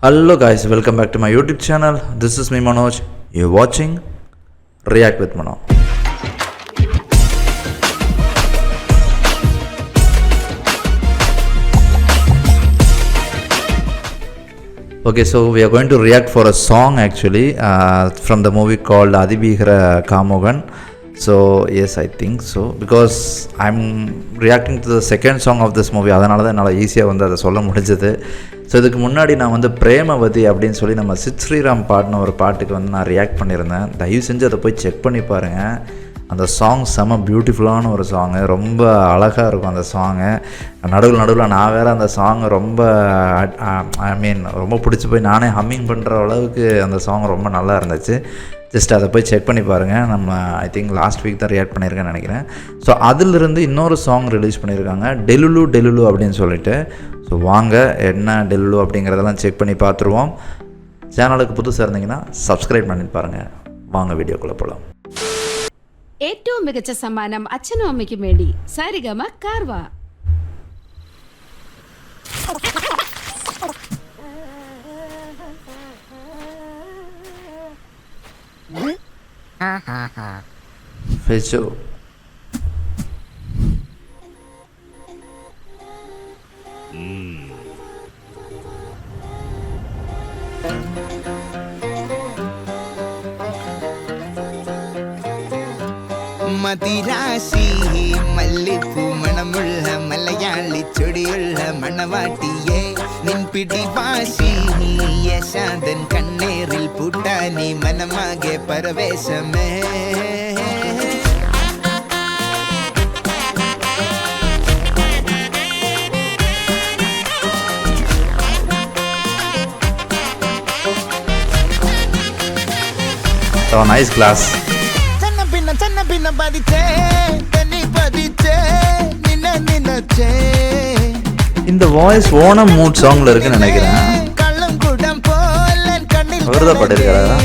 Hello guys, welcome back to my YouTube channel. This is me Manoj. You're watching React with Manoj. Okay, so we are going to react for a song actually from the movie called Adibhigara Kamogan. So yes, I think so because I'm reacting to the second song of this movie. அதனால தான் என்னால் ஈஸியாக வந்து அதை சொல்ல முடிஞ்சது. So இதுக்கு முன்னாடி நான் வந்து பிரேமவதி அப்படின்னு சொல்லி நம்ம சித் ஸ்ரீராம் பாடின ஒரு பாட்டுக்கு வந்து நான் ரியாக்ட் பண்ணியிருந்தேன். தயவு செஞ்சு அதை போய் செக் பண்ணி பாருங்கள். அந்த சாங் செம்ம பியூட்டிஃபுல்லான ஒரு சாங்கு, ரொம்ப அழகாக இருக்கும் அந்த சாங்கு. நடுவில் நான் வேறு அந்த சாங்கை ரொம்ப ரொம்ப பிடிச்சி போய் நானே ஹம்மிங் பண்ணுற அளவுக்கு அந்த சாங் ரொம்ப நல்லா இருந்துச்சு. ஜஸ்ட் அதை போய் செக் பண்ணி பாருங்கள். நம்ம ஐ திங்க் லாஸ்ட் வீக் தான் ரியாக்ட் பண்ணியிருக்கேன்னு நினைக்கிறேன். ஸோ அதிலிருந்து இன்னொரு சாங் ரிலீஸ் பண்ணியிருக்காங்க, டெலுலு அப்படின்னு சொல்லிட்டு. ஸோ வாங்க என்ன டெலுலு அப்படிங்கிறதெல்லாம் செக் பண்ணி பார்த்துருவோம். சேனலுக்கு புதுசாக இருந்தீங்கன்னா സബ്സ്ക്രൈബ് பண்ணிட்டு பாருங்கள். வாங்க വീഡിയോக்குள்ள போகலாம். ഏറ്റവും മികച്ച സമ്മാനം അച്ഛനും അമ്മയ്ക്കും വേണ്ടി സാരിഗമ കാർവ. ഫെച്ചോ മതിരാശി മല്ലിപ്പൂ മണമുള്ള മലയാളി ചൊടിയുള്ള മണവാട്ടിയെ നിൻ പിടിവാശി യശാദൻ കണ്ണേറിൽ പൂട്ടാനി മനമാകെ പരവേശമേ. Oh, nice class. இந்த வாய்ஸ் ஓணம் மூட் சாங்ல இருக்குன்னு நினைக்கிறேன். அவர்தான் பாடிருக்காரா?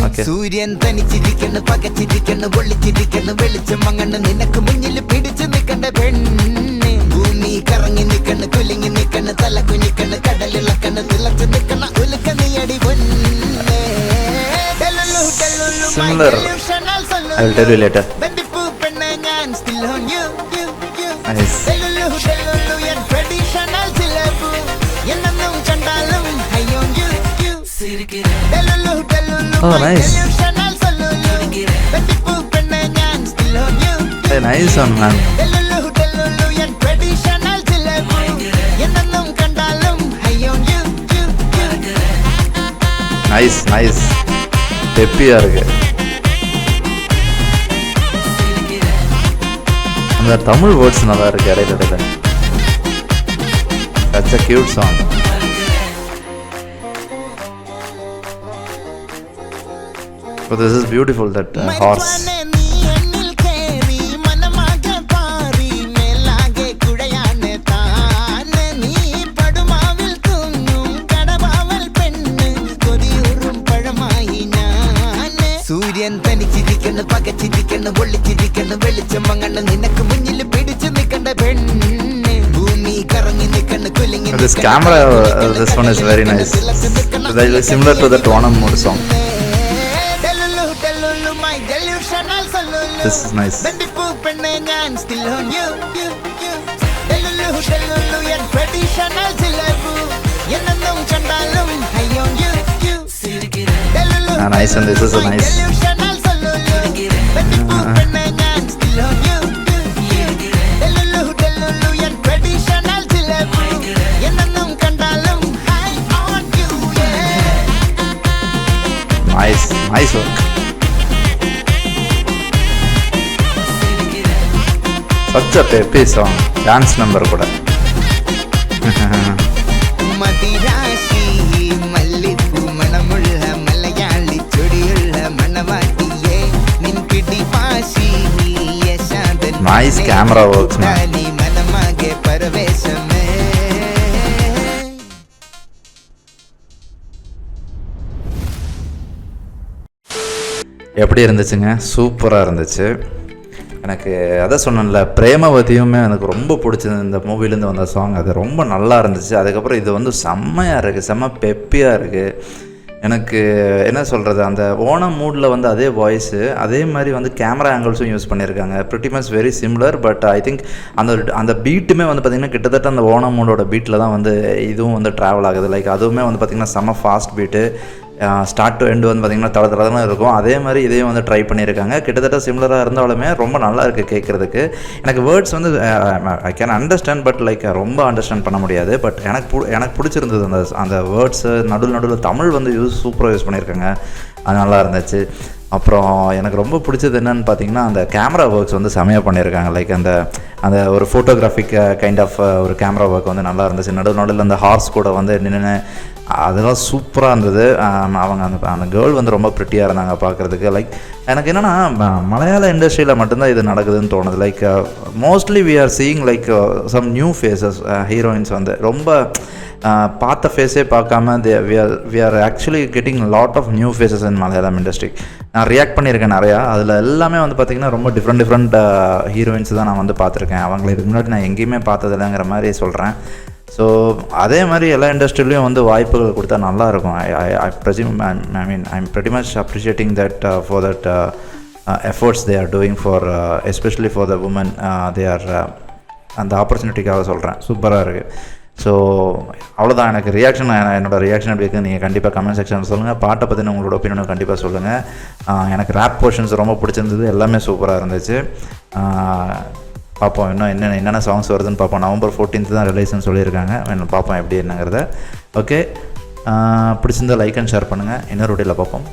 ஓகே. സൂര്യൻ തനിച്ചിരിക്കുന്നു പകച്ചിരിക്കുന്നു ഒളിച്ചിരിക്കുന്നു വെളിച്ചം മങ്ങണ് നിനക്ക് മുന്നിൽ പിടിച്ചു നിൽക്കണ്ട പെണ്ണ്. ഭൂമി കറങ്ങി നിൽക്കണ് കുലുങ്ങി നിൽക്കണ് തല കുഞ്ഞിക്കണ് കടലിളക്കണ് തിളച്ചു നിൽക്കണ ഉലുക്ക നീയടി പൊന്നെ. Similar. I will tell you later. Nice. Oh, nice. Hey, nice one, man. Nice. ஹெப்பியாக இருக்கு. அந்த தமிழ் வேர்ட்ஸ் நல்லா இருக்கு இடையில. That's a cute song. But this is beautiful, that horse. സൂര്യൻ തനിച്ചിരിക്കുന്നു പകച്ചിരിക്കുന്നു ഒളിച്ചിരിക്കുന്നു വെളിച്ചം മങ്ങണ് നിനക്ക് മുന്നിൽ പിടിച്ചു നിൽക്കണ്ട പെണ്ണ്. ഭൂമി കറങ്ങി നിൽക്കണ് കുലുങ്ങി. This camera, this one is very nice. It's similar to the Onam mood song. This is nice. Nice, and this is a nice. Nice work. Such a peppy song. Dance number kuda. മതിരാശി മല്ലിപ്പൂ മണമുള്ള മലയാളി ചൊടിയുള്ള മണവാട്ടിയെ നിൻ പിടിവാശി യശാദൻ. Nice camera works, man. മനമാകെ പരവേശമേ. எப்படி இருந்துச்சுங்க? சூப்பராக இருந்துச்சு. எனக்கு அதான் சொன்னேன்ல, பிரேமவதியுமே எனக்கு ரொம்ப பிடிச்சது இந்த மூவிலேருந்து வந்த சாங். அது ரொம்ப நல்லா இருந்துச்சு. அதுக்கப்புறம் இது வந்து செம்மையாக இருக்குது, செம்ம பெப்பியாக இருக்குது. எனக்கு என்ன சொல்கிறது, அந்த ஓணம் மூடில் வந்து அதே வாய்ஸு, அதே மாதிரி வந்து கேமரா ஆங்கிள்ஸும் யூஸ் பண்ணியிருக்காங்க. Pretty much very similar. But I think அந்த பீட்டுமே வந்து பார்த்திங்கன்னா கிட்டத்தட்ட அந்த ஓணம் மூடோட பீட்டில் தான் வந்து இதுவும் வந்து ட்ராவல் ஆகுது. லைக் அதுவுமே வந்து பார்த்திங்கன்னா செம்ம fast beat, start to end வந்து பார்த்திங்கன்னா தடதடன்னு இருக்கும். அதே மாதிரி இதையும் வந்து ட்ரை பண்ணியிருக்காங்க. கிட்டத்தட்ட சிமிலராக இருந்தாலுமே ரொம்ப நல்லா இருக்குது கேட்குறதுக்கு. எனக்கு வேர்ட்ஸ் வந்து I can understand, but like ரொம்ப அண்டர்ஸ்டாண்ட் பண்ண முடியாது. பட் எனக்கு பிடிச்சிருந்தது அந்த வேர்ட்ஸு. நடுவில் தமிழ் வந்து சூப்பராக யூஸ் பண்ணியிருக்காங்க. அது நல்லா இருந்துச்சு. அப்புறம் எனக்கு ரொம்ப பிடிச்சது என்னென்னு பார்த்தீங்கன்னா, அந்த கேமரா ஒர்க்ஸ் வந்து செமையாக பண்ணியிருக்காங்க. லைக் அந்த ஒரு ஃபோட்டோகிராஃபிக் கைண்ட் ஆஃப் ஒரு கேமரா ஒர்க் வந்து நல்லா இருந்துச்சு. நடுவில் அந்த ஹார்ஸ் கூட வந்து நின்று அதெல்லாம் சூப்பராக இருந்தது. அவங்க அந்த கேர்ள் வந்து ரொம்ப ப்ரிட்டியாக இருந்தாங்க பார்க்குறதுக்கு. லைக் எனக்கு என்னென்னா, மலையாள இண்டஸ்ட்ரியில் மட்டும்தான் இது நடக்குதுன்னு தோணுது. Like mostly we are seeing like some new faces. Heroines வந்து ரொம்ப பார்த்த ஃபேஸே பார்க்காம we are actually getting lot of new faces in Malayalam industry. நான் ரியாக்ட் பண்ணியிருக்கேன் நிறையா. அதில் எல்லாமே வந்து பார்த்திங்கன்னா ரொம்ப டிஃப்ரெண்ட் ஹீரோயின்ஸ் தான் நான் வந்து பார்த்துருக்கேன். அவங்களை இதுக்கு முன்னாடி நான் எங்கேயுமே பார்த்ததில்லைங்கிற மாதிரி சொல்கிறேன். ஸோ அதே மாதிரி எல்லா இண்டஸ்ட்ரியிலையும் வந்து வாய்ப்புகள் கொடுத்தா நல்லாயிருக்கும். I'm pretty much appreciating that for that efforts they are doing for especially for the women. They are அந்த ஆப்பர்ச்சுனிட்டிக்காக சொல்கிறேன். சூப்பராக இருக்குது. ஸோ அவ்வளோதான் எனக்கு ரியாக்ஷன். என்னோடய ரியாக்ஷன் எப்படி இருக்குது நீங்கள் கண்டிப்பாக கமெண்ட் செக்ஷனில் சொல்லுங்கள். பாட்டை பற்றின உங்களோட ஒப்பீனியனும் கண்டிப்பாக சொல்லுங்கள். எனக்கு ரேப் போர்ஷன்ஸ் ரொம்ப பிடிச்சிருந்தது. எல்லாமே சூப்பராக இருந்துச்சு. பார்ப்போம் இன்னும் என்னென்ன சாங்ஸ் வருதுன்னு பார்ப்போம். November 14th தான் ரிலீஸ்ன்னு சொல்லியிருக்காங்க. பார்ப்போம் எப்படி என்னங்கிறத. ஓகே, பிடிச்சிருந்தால் லைக் அண்ட் ஷேர் பண்ணுங்கள். இன்னொரு வீடியோவில் பார்ப்போம்.